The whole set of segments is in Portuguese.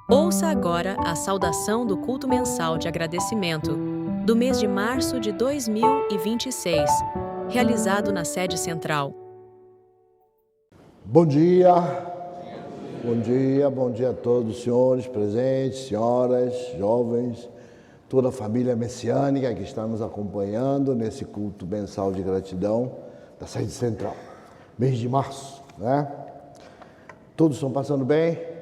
Ouça agora a saudação do culto mensal de agradecimento do mês de março de 2026, realizado na sede central. Bom dia, bom dia a todos os senhores presentes, senhoras, jovens, toda a família messiânica que está nos acompanhando nesse culto mensal de gratidão da sede central, mês de março, né? Todos estão passando bem?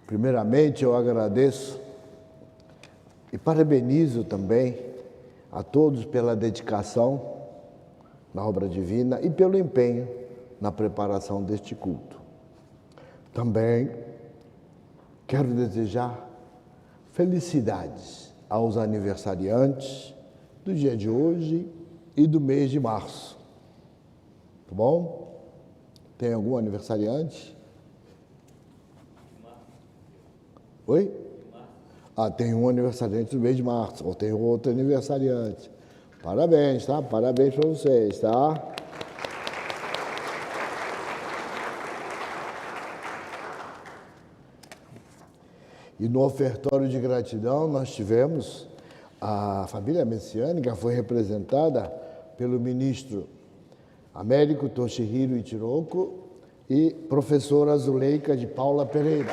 Primeiramente, eu agradeço e parabenizo também a todos pela dedicação na obra divina e pelo empenho na preparação deste culto. Também quero desejar felicidades aos aniversariantes do dia de hoje e do mês de março. Tá bom? Tem algum aniversariante? Oi? Tem um aniversariante do mês de março, ou tem outro aniversariante. Parabéns, tá? Parabéns para vocês, tá? E no ofertório de gratidão nós tivemos a família messiânica, foi representada pelo ministro Américo Toshihiro Ichiroko e professora Zuleika de Paula Pereira.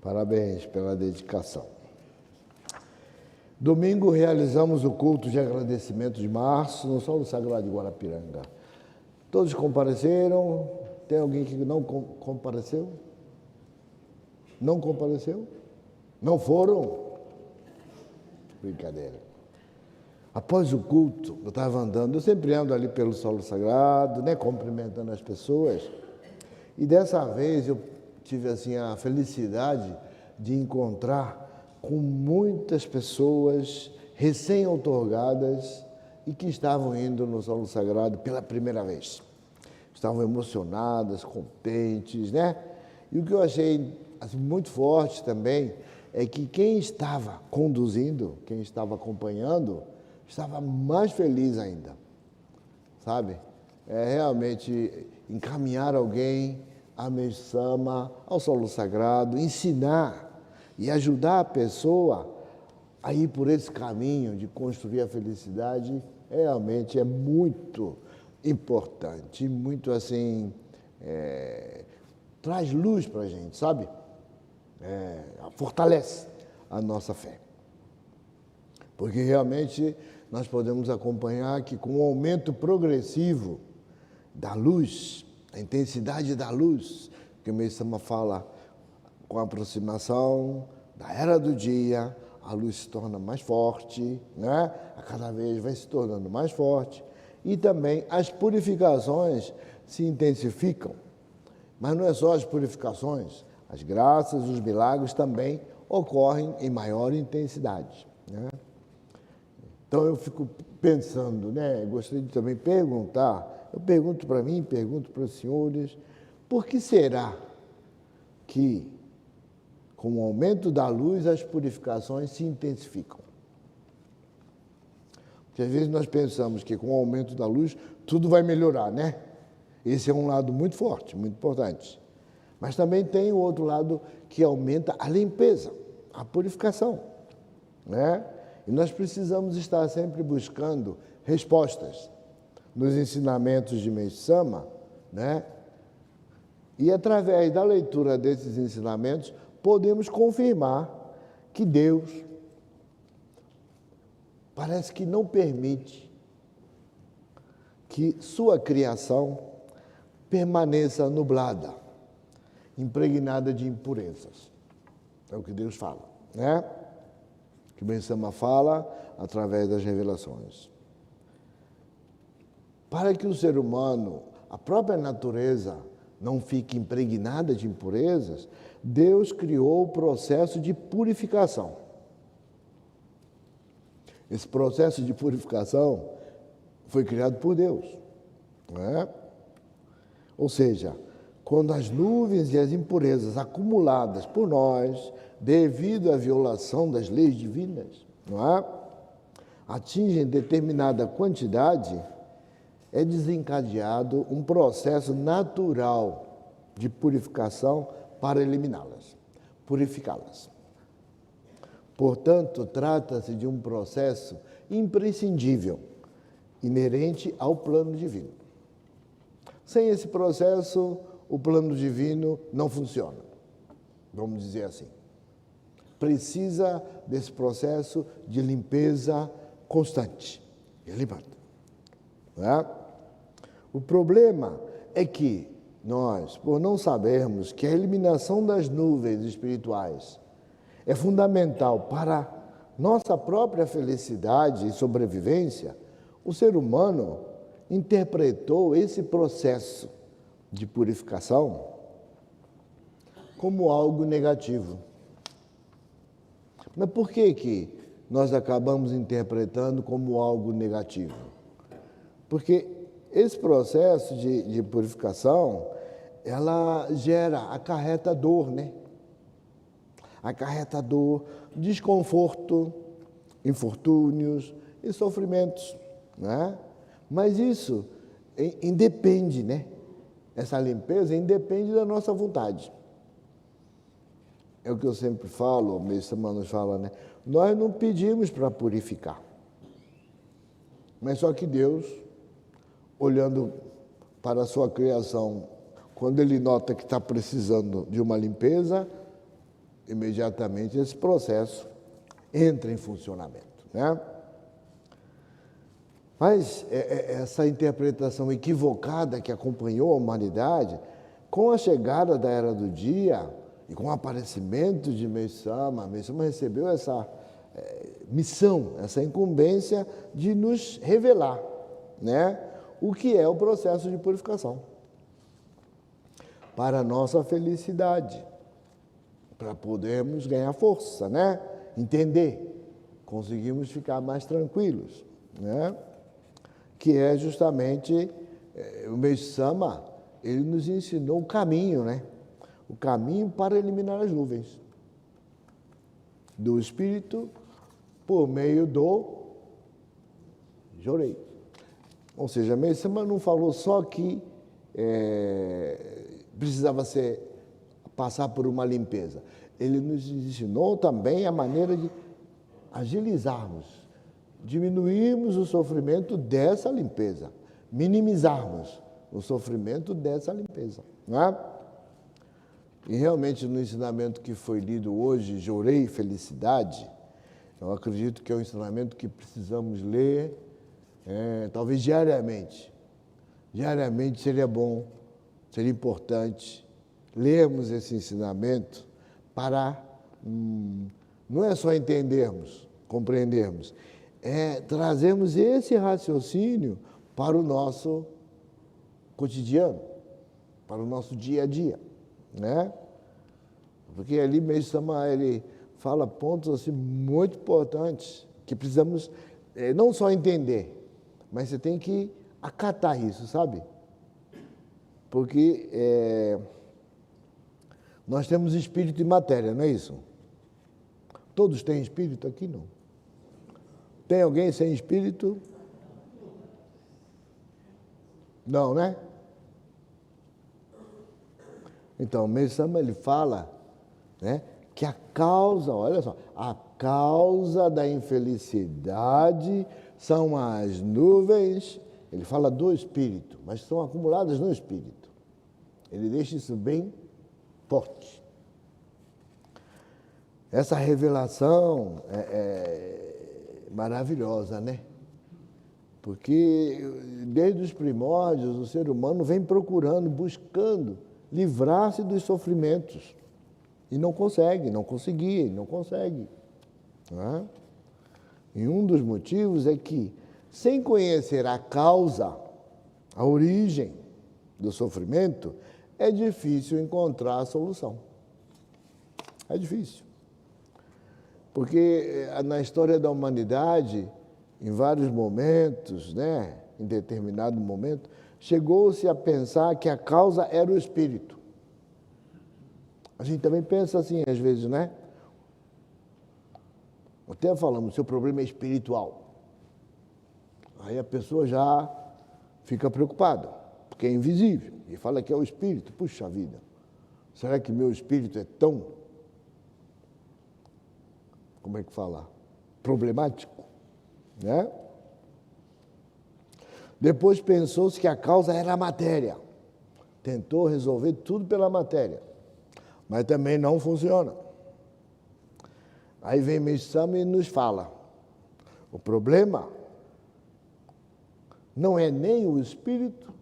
Parabéns pela dedicação. Domingo realizamos o culto de agradecimento de março no Solo Sagrado de Guarapiranga. Todos compareceram? Tem alguém que não compareceu? Não compareceu? Não foram? Brincadeira. Após o culto, eu estava andando, eu sempre ando ali pelo Solo Sagrado, né, cumprimentando as pessoas. E dessa vez eu tive assim a felicidade de encontrar com muitas pessoas recém-outorgadas e que estavam indo no Solo Sagrado pela primeira vez. Estavam emocionadas, contentes, né? E o que eu achei assim, muito forte também é que quem estava conduzindo, quem estava acompanhando, estava mais feliz ainda, sabe? É realmente encaminhar alguém a Meshama, ao Solo Sagrado, ensinar e ajudar a pessoa a ir por esse caminho de construir a felicidade, realmente é muito importante, muito assim, traz luz para a gente, sabe? Fortalece a nossa fé. Porque realmente nós podemos acompanhar que com o aumento progressivo da luz, a intensidade da luz, que o Meshama fala, com a aproximação da era do dia, a luz se torna mais forte, né? A cada vez vai se tornando mais forte, e também as purificações se intensificam. Mas não é só as purificações, as graças, os milagres também ocorrem em maior intensidade, né? Então eu fico pensando, né? Gostaria de também perguntar, eu pergunto para mim, pergunto para os senhores, por que será que, com o aumento da luz, as purificações se intensificam? Porque às vezes nós pensamos que com o aumento da luz tudo vai melhorar, né? Esse é um lado muito forte, muito importante. Mas também tem o outro lado que aumenta a limpeza, a purificação, né? E nós precisamos estar sempre buscando respostas nos ensinamentos de Meshama, né? E através da leitura desses ensinamentos, podemos confirmar que Deus parece que não permite que sua criação permaneça nublada, impregnada de impurezas. É o que Deus fala, né? Que Meshama fala através das revelações. Para que o ser humano, a própria natureza, não fique impregnada de impurezas, Deus criou o processo de purificação. Esse processo de purificação foi criado por Deus, não é? Ou seja, quando as nuvens e as impurezas acumuladas por nós, devido à violação das leis divinas, não é? atingem determinada quantidade, é desencadeado um processo natural de purificação para eliminá-las, purificá-las. Portanto, trata-se de um processo imprescindível, inerente ao plano divino. Sem esse processo, o plano divino não funciona, vamos dizer assim. Precisa desse processo de limpeza constante. E liberta. O problema é que nós, por não sabermos que a eliminação das nuvens espirituais é fundamental para nossa própria felicidade e sobrevivência, o ser humano interpretou esse processo de purificação como algo negativo. Mas por que nós acabamos interpretando como algo negativo? Porque esse processo de purificação, ela acarreta dor, né? Acarreta dor, desconforto, infortúnios e sofrimentos, né? Mas isso independe, né? Essa limpeza independe da nossa vontade. É o que eu sempre falo, o Mestre Manos fala, né? Nós não pedimos para purificar. Mas só que Deus, olhando para a sua criação, quando Ele nota que está precisando de uma limpeza, imediatamente esse processo entra em funcionamento, né? Mas essa interpretação equivocada que acompanhou a humanidade, com a chegada da Era do Dia e com o aparecimento de Mestre Sama recebeu essa missão, essa incumbência de nos revelar, né, o que é o processo de purificação para a nossa felicidade, para podermos ganhar força, né, entender, conseguimos ficar mais tranquilos, né, que é justamente o Mestre Sama, ele nos ensinou o caminho, né, o caminho para eliminar as nuvens do espírito por meio do Jorei. Ou seja, Mestre Sama não falou só que precisava passar por uma limpeza. Ele nos ensinou também a maneira de agilizarmos, diminuirmos o sofrimento dessa limpeza, minimizarmos o sofrimento dessa limpeza, não é? E realmente no ensinamento que foi lido hoje, Jorei Felicidade, eu acredito que é um ensinamento que precisamos ler, talvez diariamente. Diariamente seria bom, seria importante lermos esse ensinamento para, não é só entendermos, compreendermos, trazermos esse raciocínio para o nosso cotidiano, para o nosso dia a dia, né? Porque ali Mestre Sama, ele fala pontos assim muito importantes que precisamos não só entender, mas você tem que acatar isso, sabe? Porque nós temos espírito e matéria, não é isso? Todos têm espírito aqui, não? Tem alguém sem espírito? Não, né? Então, o Mestre Sama, ele fala, né, que a causa, olha só, a causa da infelicidade são as nuvens, ele fala do espírito, mas são acumuladas no espírito. Ele deixa isso bem forte. Essa revelação é maravilhosa, né? Porque desde os primórdios o ser humano vem procurando, buscando livrar-se dos sofrimentos. E não consegue, não conseguia, não consegue. Não é? E um dos motivos é que, sem conhecer a causa, a origem do sofrimento, é difícil encontrar a solução. É difícil. Porque na história da humanidade, em vários momentos, né, em determinado momento, chegou-se a pensar que a causa era o espírito. A gente também pensa assim, às vezes, né? Até falamos, seu problema é espiritual. Aí a pessoa já fica preocupada, porque é invisível, e fala que é o espírito. Puxa vida, será que meu espírito é tão, como é que fala, problemático, né? Depois pensou-se que a causa era a matéria. Tentou resolver tudo pela matéria, mas também não funciona. Aí vem Meixama e nos fala, o problema não é nem o espírito,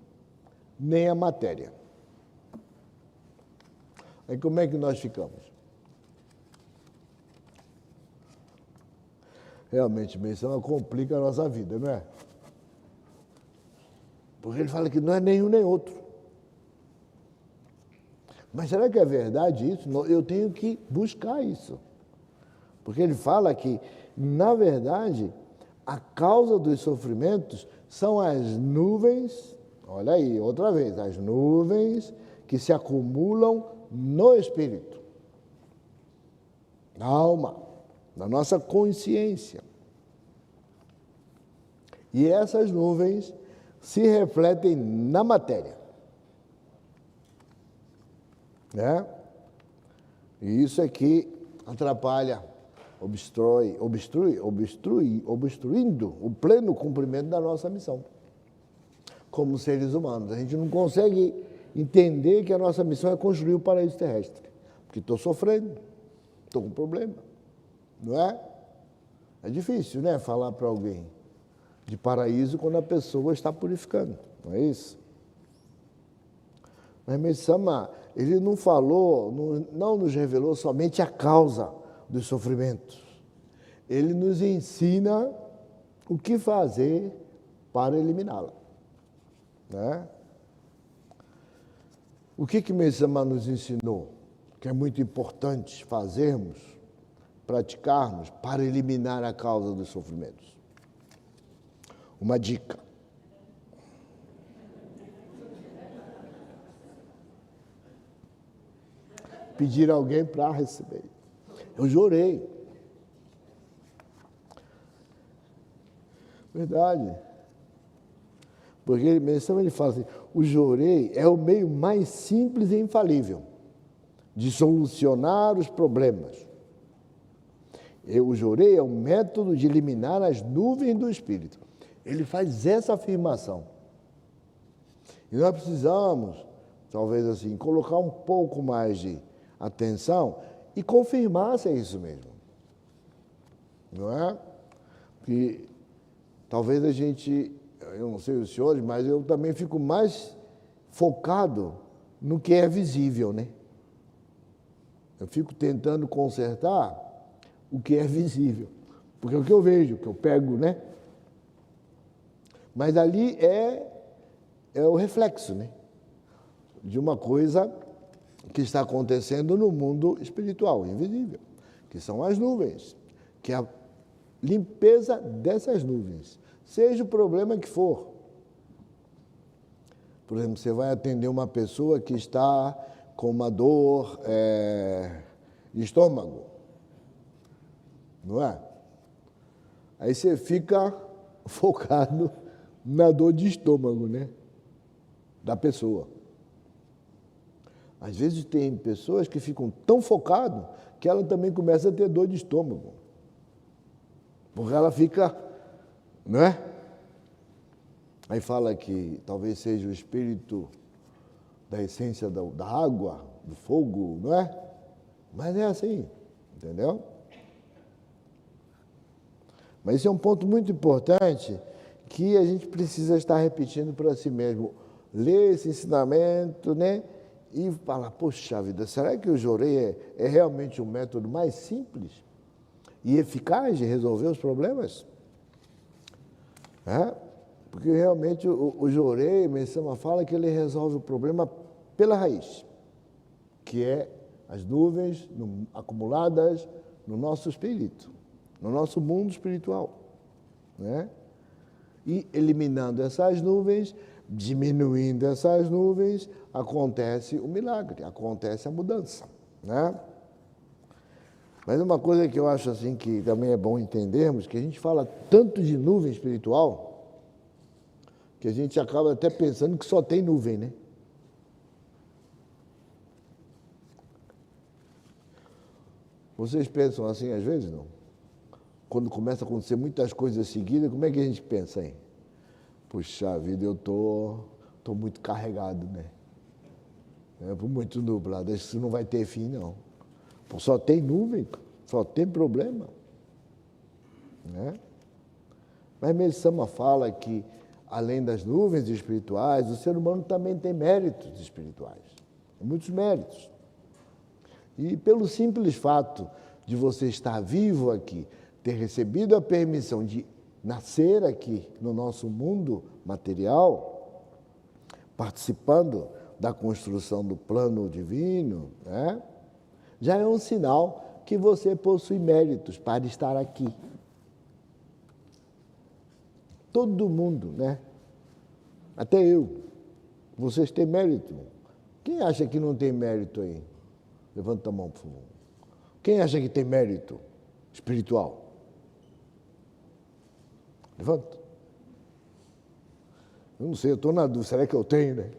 nem a matéria. Aí como é que nós ficamos? Realmente, Meixama complica a nossa vida, não é? Porque ele fala que não é nenhum nem outro. Mas será que é verdade isso? Eu tenho que buscar isso. Porque ele fala que, na verdade, a causa dos sofrimentos são as nuvens, olha aí, outra vez, as nuvens que se acumulam no espírito, na alma, na nossa consciência. E essas nuvens se refletem na matéria. Né? E isso é que atrapalha, obstruindo o pleno cumprimento da nossa missão. Como seres humanos, a gente não consegue entender que a nossa missão é construir o paraíso terrestre. Porque estou sofrendo, estou com problema, não é? É difícil, né, falar para alguém de paraíso quando a pessoa está purificando, não é isso? Mas Meixama, ele não falou, não nos revelou somente a causa dos sofrimentos. Ele nos ensina o que fazer para eliminá-la. Né? O que Meixama nos ensinou? Que é muito importante fazermos, praticarmos para eliminar a causa dos sofrimentos. Uma dica. Pedir a alguém para receber. Eu chorei. Verdade. Porque Meixama ele fala assim, o jorei é o meio mais simples e infalível de solucionar os problemas. O jorei é o método de eliminar as nuvens do espírito. Ele faz essa afirmação. E nós precisamos, talvez assim, colocar um pouco mais de atenção e confirmar se é isso mesmo. Não é? Porque talvez a gente, eu não sei os senhores, mas eu também fico mais focado no que é visível, né? Eu fico tentando consertar o que é visível, porque é o que eu vejo, o que eu pego, né? Mas ali é o reflexo, né? De uma coisa que está acontecendo no mundo espiritual, invisível, que são as nuvens, que é a limpeza dessas nuvens, seja o problema que for. Por exemplo, você vai atender uma pessoa que está com uma dor de estômago, não é? Aí você fica focado na dor de estômago, né? Da pessoa. Às vezes tem pessoas que ficam tão focadas que ela também começa a ter dor de estômago. Porque ela fica, não é? Aí fala que talvez seja o espírito da essência da água, do fogo, não é? Mas é assim, entendeu? Mas esse é um ponto muito importante que a gente precisa estar repetindo para si mesmo. Ler esse ensinamento, né? E falar, poxa vida, será que o jorei é realmente o método mais simples e eficaz de resolver os problemas? Porque realmente o jorei, Meixama fala que ele resolve o problema pela raiz, que é as nuvens acumuladas no nosso espírito, no nosso mundo espiritual, né? E eliminando essas nuvens, diminuindo essas nuvens, acontece o milagre, acontece a mudança, né? Mas uma coisa que eu acho assim que também é bom entendermos, que a gente fala tanto de nuvem espiritual, que a gente acaba até pensando que só tem nuvem, né? Vocês pensam assim às vezes, não? Quando começa a acontecer muitas coisas seguidas, como é que a gente pensa, hein? Puxa vida, eu tô muito carregado, né? Muito nublado, isso não vai ter fim, não. Pô, só tem nuvem, só tem problema. Né? Mas Meisama fala que, além das nuvens espirituais, o ser humano também tem méritos espirituais, muitos méritos. E pelo simples fato de você estar vivo aqui, ter recebido a permissão de nascer aqui no nosso mundo material, participando da construção do plano divino, né? Já é um sinal que você possui méritos para estar aqui. Todo mundo, né? Até eu. Vocês têm mérito. Quem acha que não tem mérito aí? Levanta a mão, por favor. Quem acha que tem mérito espiritual? Levanta. Eu não sei, eu estou na dúvida. Será que eu tenho, né?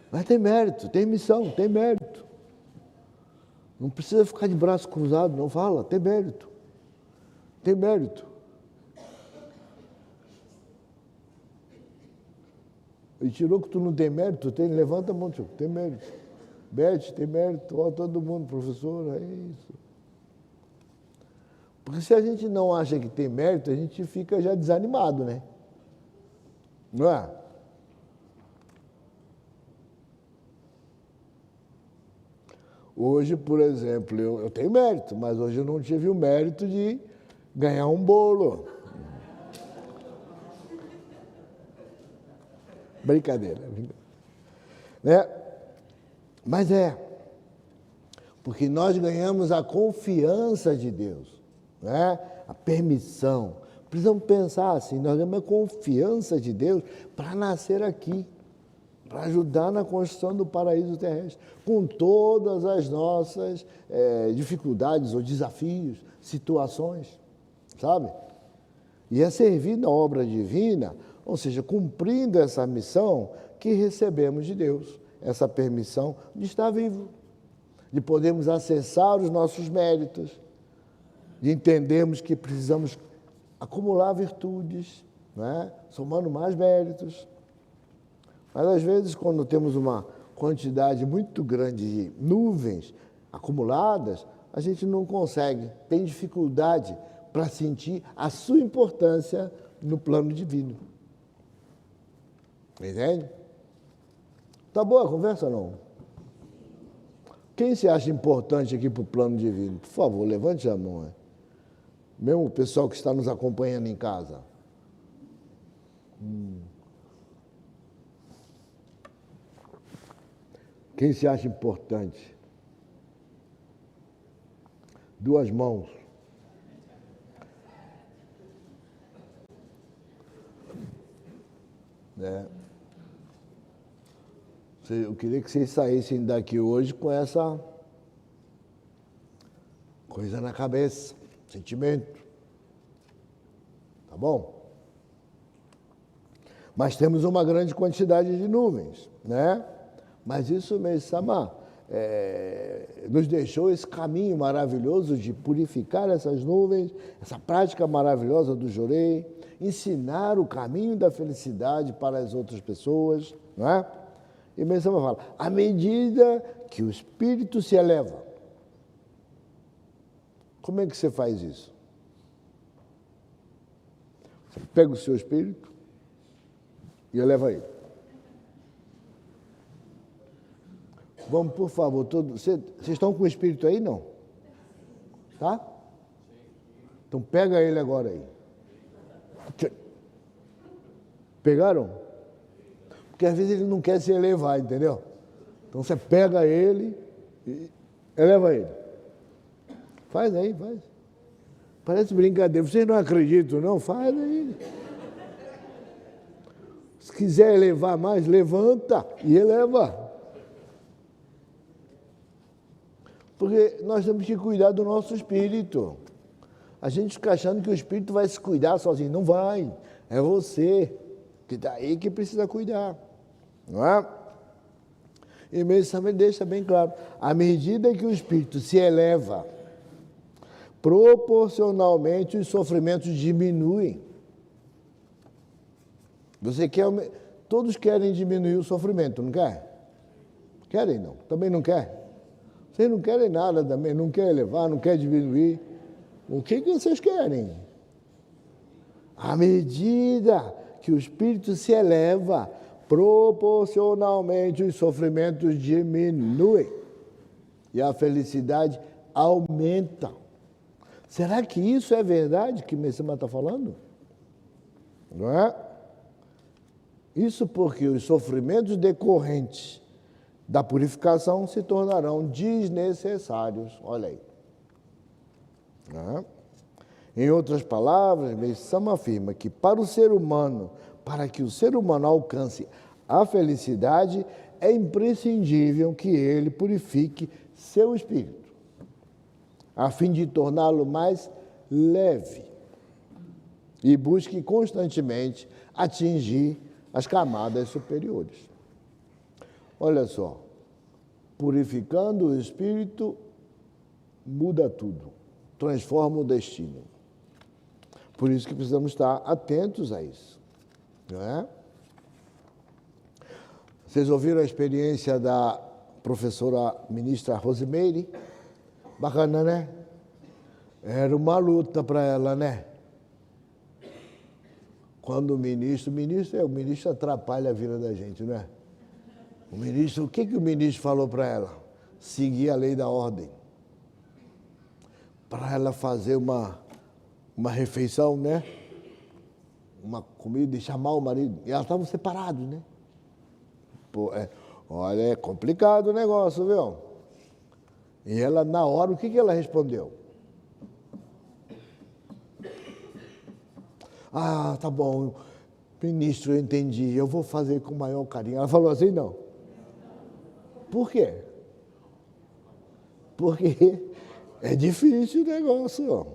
Mas tem mérito, tem missão, tem mérito. Não precisa ficar de braço cruzado, não fala, tem mérito. Tem mérito. E tirou que tu não tem mérito, levanta a mão, tio, tem mérito. Bete, tem mérito, ó, todo mundo, professor, é isso. Porque se a gente não acha que tem mérito, a gente fica já desanimado, né? Não é? Hoje, por exemplo, eu tenho mérito, mas hoje eu não tive o mérito de ganhar um bolo. Brincadeira. Né? Mas porque nós ganhamos a confiança de Deus, né? A permissão. Precisamos pensar assim, nós ganhamos a confiança de Deus para nascer aqui, para ajudar na construção do paraíso terrestre, com todas as nossas dificuldades ou desafios, situações, sabe? E é servir na obra divina, ou seja, cumprindo essa missão que recebemos de Deus, essa permissão de estar vivo, de podermos acessar os nossos méritos, de entendermos que precisamos acumular virtudes, né? Somando mais méritos. Mas, às vezes, quando temos uma quantidade muito grande de nuvens acumuladas, a gente não consegue, tem dificuldade para sentir a sua importância no plano divino. Entende? Tá boa a conversa ou não? Quem se acha importante aqui para o plano divino? Por favor, levante a mão. Mesmo o pessoal que está nos acompanhando em casa. Quem se acha importante? Duas mãos. Eu queria que vocês saíssem daqui hoje com essa coisa na cabeça, sentimento. Tá bom? Mas temos uma grande quantidade de nuvens, né? Mas isso, Meisama, nos deixou esse caminho maravilhoso de purificar essas nuvens, essa prática maravilhosa do Jorei, ensinar o caminho da felicidade para as outras pessoas, não é? E Meisama fala, à medida que o espírito se eleva, como é que você faz isso? Você pega o seu espírito e eleva ele. Vamos, por favor, todos. Vocês estão com o espírito aí, não? Tá? Então pega ele agora aí. Pegaram? Porque às vezes ele não quer se elevar, entendeu? Então você pega ele e eleva ele. Faz aí, faz. Parece brincadeira. Vocês não acreditam, não? Faz aí. Se quiser elevar mais, levanta e eleva. Porque nós temos que cuidar do nosso espírito. A gente fica achando que o espírito vai se cuidar sozinho. Não vai. É você que está aí que precisa cuidar. Não é? E mesmo também deixa bem claro. À medida que o espírito se eleva, proporcionalmente os sofrimentos diminuem. Você quer... Todos querem diminuir o sofrimento, não quer? Querem, não? Também não quer? Vocês não querem nada também, não querem elevar, não querem diminuir. O que vocês querem? À medida que o espírito se eleva, proporcionalmente os sofrimentos diminuem e a felicidade aumenta. Será que isso é verdade que Messima está falando? Não é? Isso porque os sofrimentos decorrentes da purificação se tornarão desnecessários. Olha aí. Não é? Em outras palavras, Messima afirma que para que o ser humano alcance a felicidade, é imprescindível que ele purifique seu espírito, a fim de torná-lo mais leve e busque constantemente atingir as camadas superiores. Olha só, purificando o espírito muda tudo, transforma o destino. Por isso que precisamos estar atentos a isso, não é? Vocês ouviram a experiência da professora ministra Rosemary? Bacana, né? Era uma luta para ela, né? Quando o ministro atrapalha a vida da gente, não é? O que o ministro falou para ela? Seguir a lei da ordem. Para ela fazer uma refeição, né? Uma comida e chamar o marido. E elas estavam separados, né? Pô, olha, é complicado o negócio, viu? E ela, na hora, o que ela respondeu? Ah, tá bom, ministro, eu entendi, eu vou fazer com o maior carinho. Ela falou assim, não. Por quê? Porque é difícil o negócio.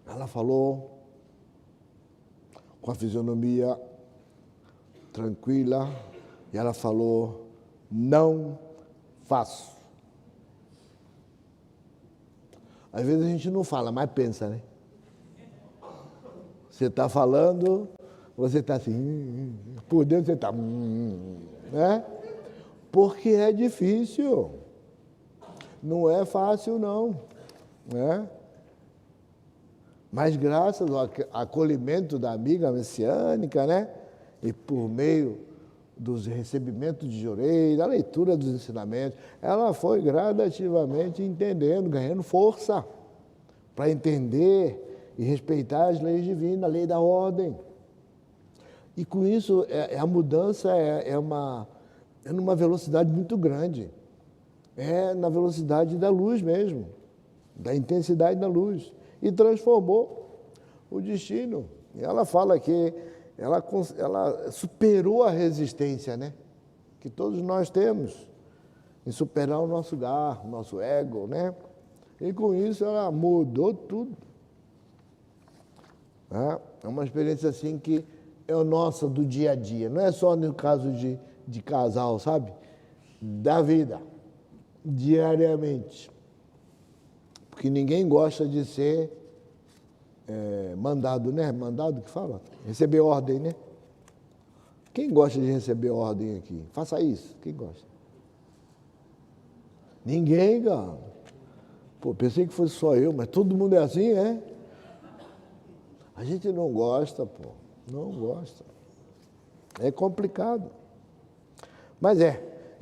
Ela falou com a fisionomia tranquila e ela falou, não faço. Às vezes a gente não fala, mas pensa, né? Você está falando, você está assim, por dentro você está, né? Porque é difícil. Não é fácil, não. Né? Mas graças ao acolhimento da amiga messiânica, né? E por meio dos recebimentos de Jorei, da leitura dos ensinamentos, ela foi gradativamente entendendo, ganhando força para entender e respeitar as leis divinas, a lei da ordem. E com isso, a mudança é numa velocidade muito grande. É na velocidade da luz mesmo, da intensidade da luz. E transformou o destino. E ela fala que ela superou a resistência, né? Que todos nós temos em superar o nosso garro, o nosso ego, né? E com isso ela mudou tudo. É uma experiência assim que é nossa do dia a dia. Não é só no caso de casal, sabe? Da vida, diariamente. Porque ninguém gosta de ser mandado, né? Mandado que fala? Receber ordem, né? Quem gosta de receber ordem aqui? Faça isso. Quem gosta? Ninguém, cara. Pô, pensei que fosse só eu, mas todo mundo é assim, é? A gente não gosta, pô. Não gosta. É complicado. Mas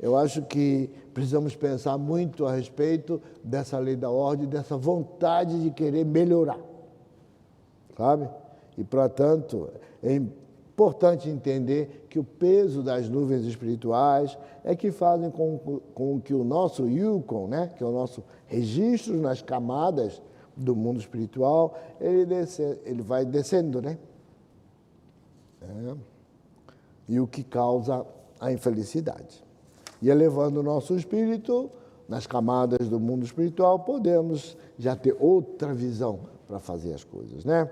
eu acho que precisamos pensar muito a respeito dessa lei da ordem, dessa vontade de querer melhorar. Sabe? E, portanto, é importante entender que o peso das nuvens espirituais é que fazem com que o nosso Yukon, né, que é o nosso registro nas camadas do mundo espiritual, ele vai descendo, né? E o que causa a infelicidade. E elevando o nosso espírito nas camadas do mundo espiritual, podemos já ter outra visão para fazer as coisas, né?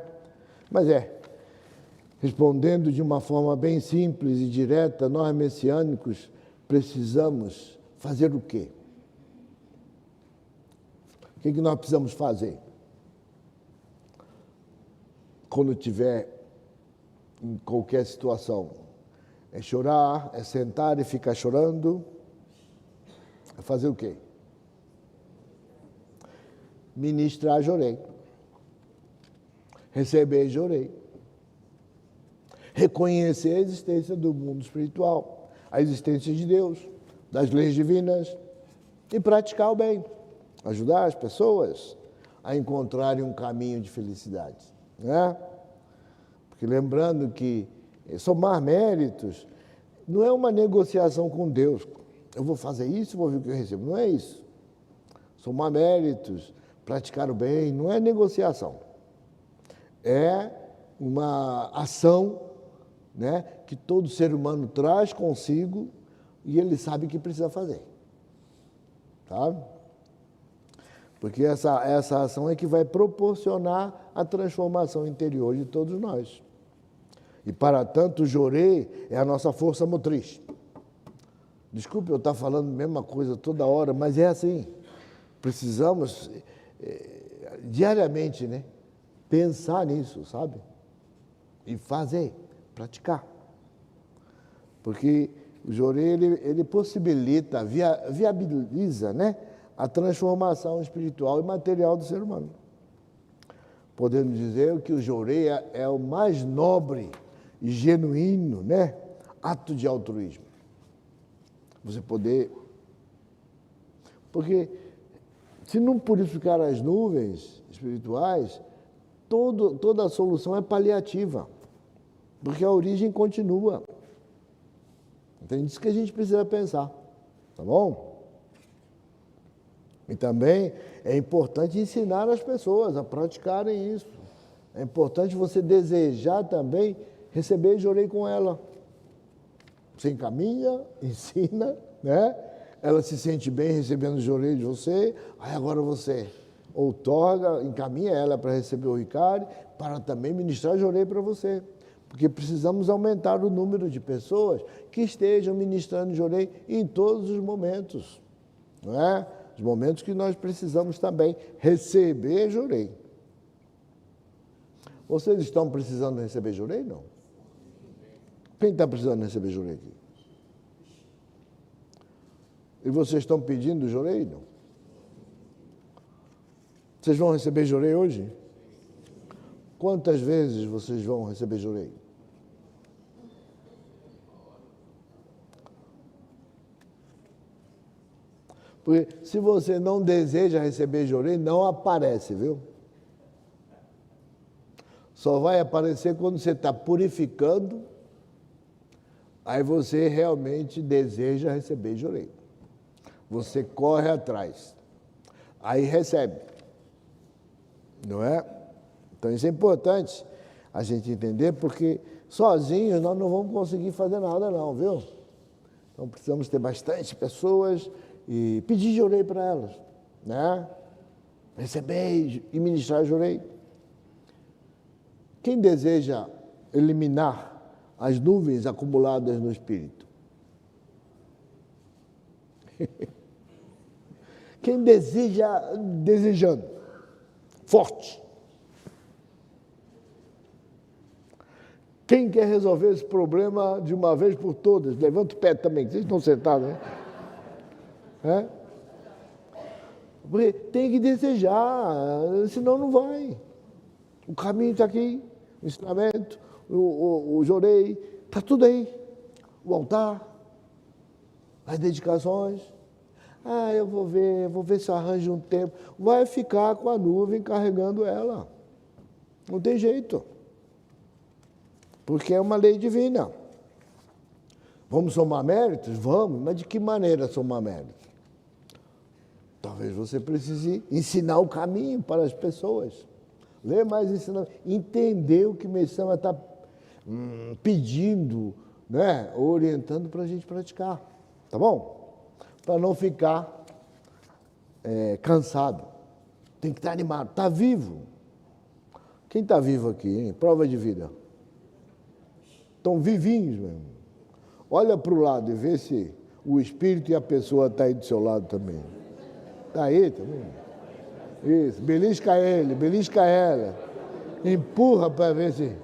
Mas respondendo de uma forma bem simples e direta, nós messiânicos precisamos fazer o quê? O que nós precisamos fazer? Quando tiver em qualquer situação, é chorar, é sentar e ficar chorando, é fazer o quê? Ministrar, chorei. Receber, chorei. Reconhecer a existência do mundo espiritual, a existência de Deus, das leis divinas e praticar o bem. Ajudar as pessoas a encontrarem um caminho de felicidade, né? Porque lembrando que somar méritos não é uma negociação com Deus. Eu vou fazer isso, vou ver o que eu recebo. Não é isso. Somar méritos, praticar o bem, não é negociação. É uma ação, né, que todo ser humano traz consigo e ele sabe que precisa fazer. Sabe? Porque essa ação é que vai proporcionar a transformação interior de todos nós. E, para tanto, o jorê é a nossa força motriz. Desculpe eu estar falando a mesma coisa toda hora, mas é assim. Precisamos, diariamente, né, pensar nisso, sabe? E fazer, praticar. Porque o jorê, ele possibilita, viabiliza, né, a transformação espiritual e material do ser humano. Podemos dizer que o jorê é o mais nobre e genuíno, né, ato de altruísmo. Você poder... Porque se não purificar as nuvens espirituais, toda a solução é paliativa, porque a origem continua. Então, é isso que a gente precisa pensar, tá bom? E também é importante ensinar as pessoas a praticarem isso. É importante você desejar também receber jorei com ela. Você encaminha, ensina, né? Ela se sente bem recebendo jorei de você, aí agora você outorga, encaminha ela para receber o Ricari, para também ministrar jorei para você. Porque precisamos aumentar o número de pessoas que estejam ministrando jorei em todos os momentos, não é? Os momentos que nós precisamos também receber jorei. Vocês estão precisando receber jorei? Não. Quem está precisando receber jorei aqui? E vocês estão pedindo jorei? Não. Vocês vão receber jorei hoje? Quantas vezes vocês vão receber jorei? Porque se você não deseja receber jorei, não aparece, viu? Só vai aparecer quando você está purificando, aí você realmente deseja receber jorei. Você corre atrás, aí recebe, não é? Então isso é importante a gente entender, porque sozinhos nós não vamos conseguir fazer nada não, viu? Então precisamos ter bastante pessoas e pedir jorei para elas, né? Receber e ministrar jorei. Quem deseja eliminar as nuvens acumuladas no espírito? Quem desejando, forte. Quem quer resolver esse problema de uma vez por todas? Levanta o pé também, vocês estão sentados, né? É? Porque tem que desejar, senão não vai. O caminho está aqui, o ensinamento, o jorei, está tudo aí. O altar, as dedicações. Eu vou ver se eu arranjo um tempo. Vai ficar com a nuvem carregando ela. Não tem jeito. Porque é uma lei divina. Vamos somar méritos? Vamos, mas de que maneira somar méritos? Talvez você precise ensinar o caminho para as pessoas. Ler mais ensinamento, entender o que Messama está pedindo, né? Orientando para a gente praticar. Tá bom? Para não ficar cansado. Tem que estar animado, está vivo. Quem está vivo aqui, hein? Prova de vida. Estão vivinhos mesmo. Olha para o lado e vê se o espírito e a pessoa estão aí do seu lado também. Está aí também? Isso, belisca ele, belisca ela. Empurra para ver se...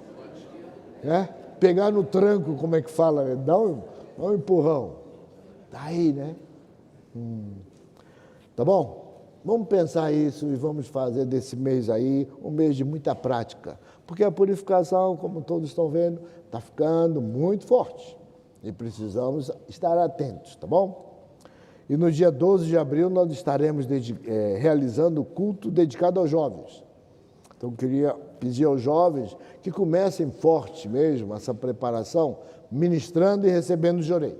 Pegar no tranco, como é que fala? Dá um empurrão. Está aí, né? Tá bom? Vamos pensar isso e vamos fazer desse mês aí um mês de muita prática. Porque a purificação, como todos estão vendo, está ficando muito forte. E precisamos estar atentos, tá bom? E no dia 12 de abril nós estaremos realizando o culto dedicado aos jovens. Então eu queria pedir aos jovens que comecem forte mesmo essa preparação, ministrando e recebendo jorei,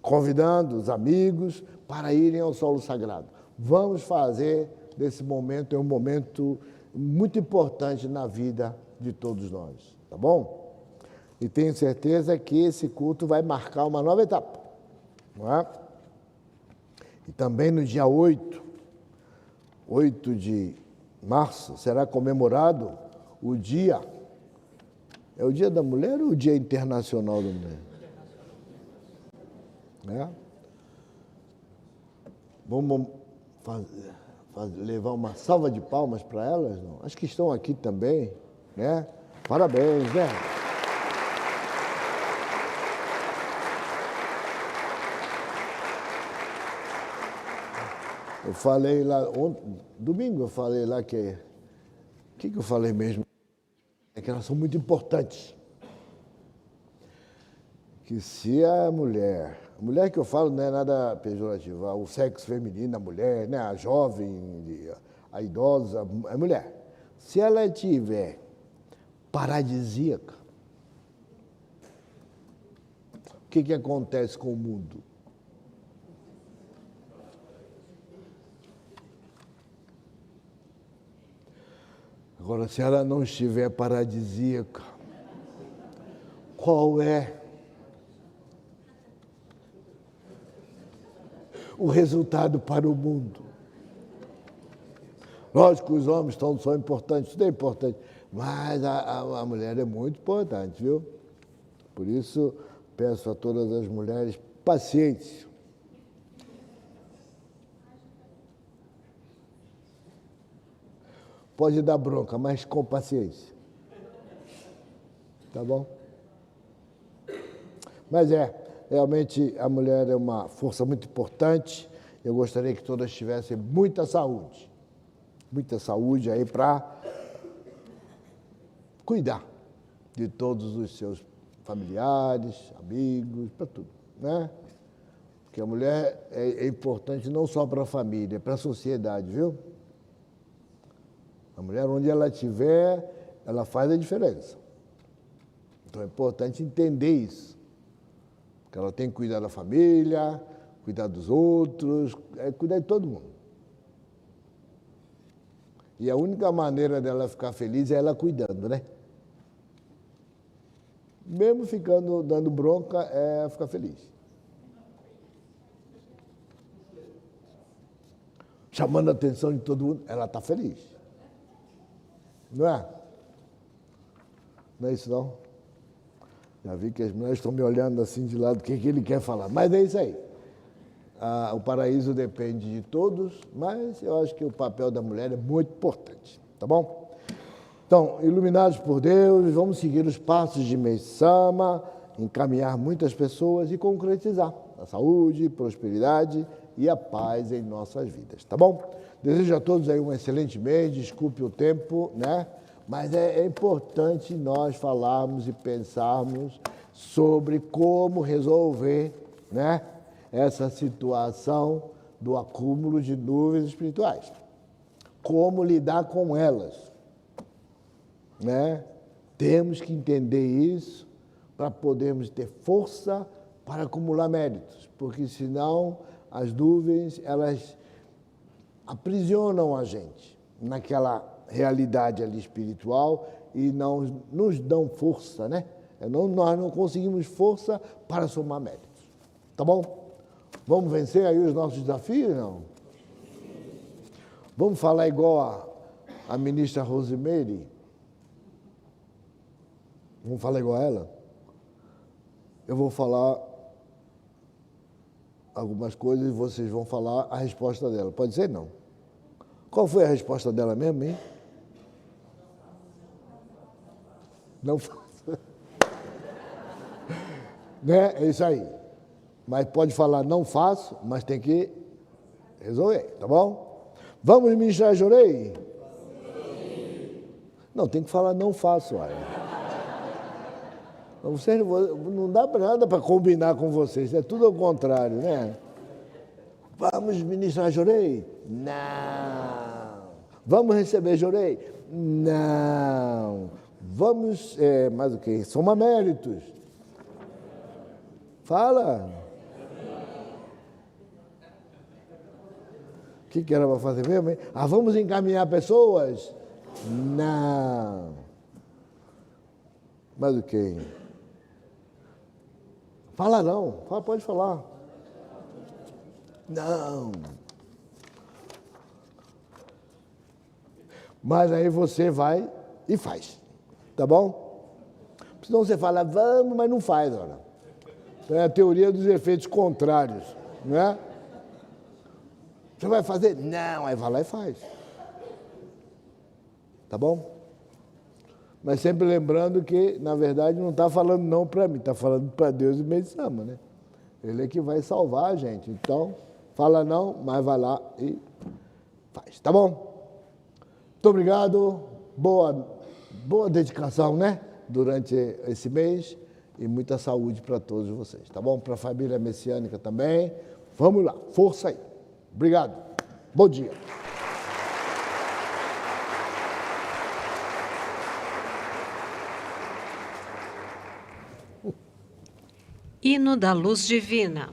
convidando os amigos para irem ao solo sagrado. Vamos fazer desse momento um momento muito importante na vida de todos nós, tá bom? E tenho certeza que esse culto vai marcar uma nova etapa, não é? E também no dia 8 de março, será comemorado o dia... É o Dia da Mulher ou o Dia Internacional da Mulher? Vamos levar uma salva de palmas para elas? Não? Acho que estão aqui também, né? Parabéns, né? Eu falei lá, domingo eu falei lá que... O que eu falei mesmo? É que elas são muito importantes. Que se a mulher que eu falo não é nada pejorativo, o sexo feminino, a mulher, né, a jovem, a idosa, a mulher. Se ela tiver paradisíaca, o que acontece com o mundo? Agora, se ela não estiver paradisíaca, qual é o resultado para o mundo? Lógico que os homens são importantes, tudo é importante, mas a mulher é muito importante, viu? Por isso, peço a todas as mulheres paciência. Pode dar bronca, mas com paciência. Tá bom? Mas realmente a mulher é uma força muito importante. Eu gostaria que todas tivessem muita saúde. Muita saúde aí para cuidar de todos os seus familiares, amigos, para tudo, né? Porque a mulher é importante não só para a família, é para a sociedade, viu? A mulher, onde ela estiver, ela faz a diferença. Então é importante entender isso. Que ela tem que cuidar da família, cuidar dos outros, cuidar de todo mundo. E a única maneira dela ficar feliz é ela cuidando, né? Mesmo ficando dando bronca, é ficar feliz. Chamando a atenção de todo mundo, ela está feliz. Não é? Não é isso, não? Já vi que as mulheres estão me olhando assim de lado, o que ele quer falar. Mas é isso aí. O paraíso depende de todos, mas eu acho que o papel da mulher é muito importante. Tá bom? Então, iluminados por Deus, vamos seguir os passos de Meisama, encaminhar muitas pessoas e concretizar a saúde, prosperidade e a paz em nossas vidas. Tá bom? Desejo a todos aí um excelente mês, desculpe o tempo, né? Mas é importante nós falarmos e pensarmos sobre como resolver, né, essa situação do acúmulo de nuvens espirituais. Como lidar com elas, né? Temos que entender isso para podermos ter força para acumular méritos, porque senão as nuvens, elas aprisionam a gente naquela realidade ali espiritual e não nos dão força, né? Nós não conseguimos força para somar méritos. Tá bom? Vamos vencer aí os nossos desafios, não? Vamos falar igual a ministra Rosemary? Vamos falar igual a ela? Eu vou falar algumas coisas e vocês vão falar a resposta dela. Pode ser? Não. Qual foi a resposta dela mesmo, hein? Não faço. Né? É isso aí. Mas pode falar não faço, mas tem que resolver, tá bom? Vamos ministrar Jorei? Não, tem que falar não faço, olha. Não dá nada para combinar com vocês, é tudo ao contrário, né? Vamos ministrar Jorei? Não. Vamos receber Jorei? Não. Vamos, mais o quê? Soma méritos. Fala. O que era para fazer mesmo, hein? Vamos encaminhar pessoas? Não. Mais o quê? Fala não. Pode falar. Não. Mas aí você vai e faz. Tá bom? Senão você fala, vamos, mas não faz, olha. Então é a teoria dos efeitos contrários, não é? Você vai fazer? Não, aí vai lá e faz. Tá bom? Mas sempre lembrando que, na verdade, não está falando não para mim, está falando para Deus e Meisama, né? Ele é que vai salvar a gente. Então, fala não, mas vai lá e faz. Tá bom? Muito obrigado. Boa dedicação, né? Durante esse mês. E muita saúde para todos vocês, tá bom? Para a família messiânica também. Vamos lá, força aí. Obrigado. Bom dia. Hino da Luz Divina.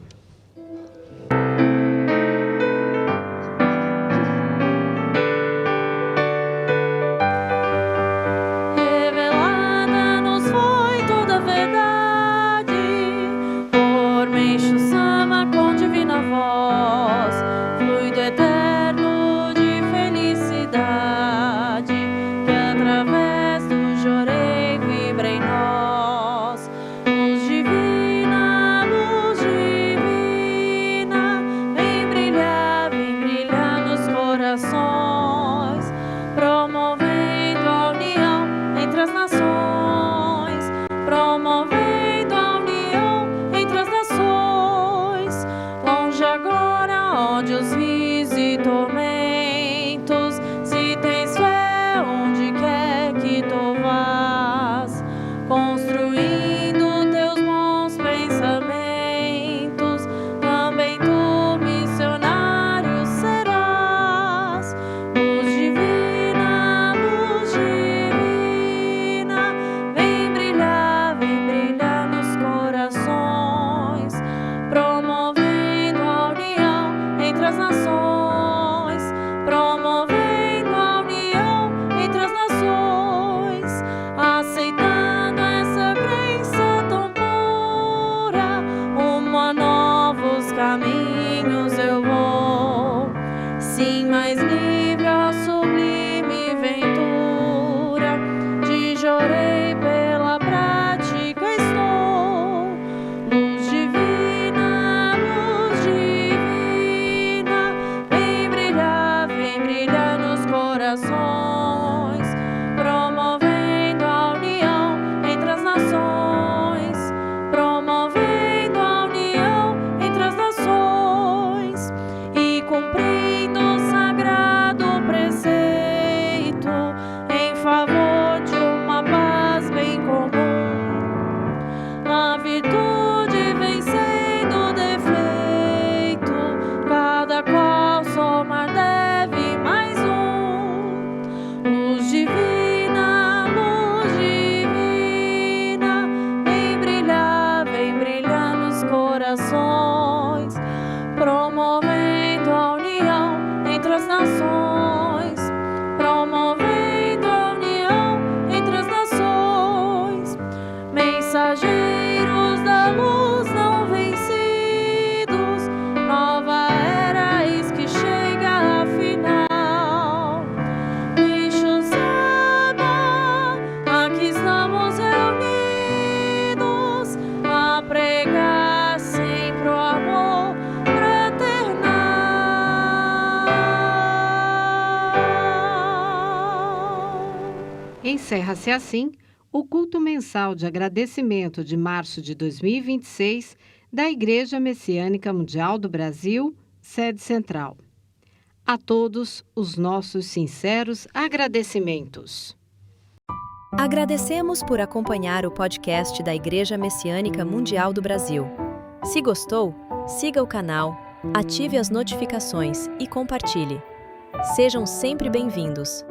Estamos reunidos. Encerra-se assim o culto mensal de agradecimento de março de 2026 da Igreja Messiânica Mundial do Brasil, sede central. A todos os nossos sinceros agradecimentos. Agradecemos por acompanhar o podcast da Igreja Messiânica Mundial do Brasil. Se gostou, siga o canal, ative as notificações e compartilhe. Sejam sempre bem-vindos.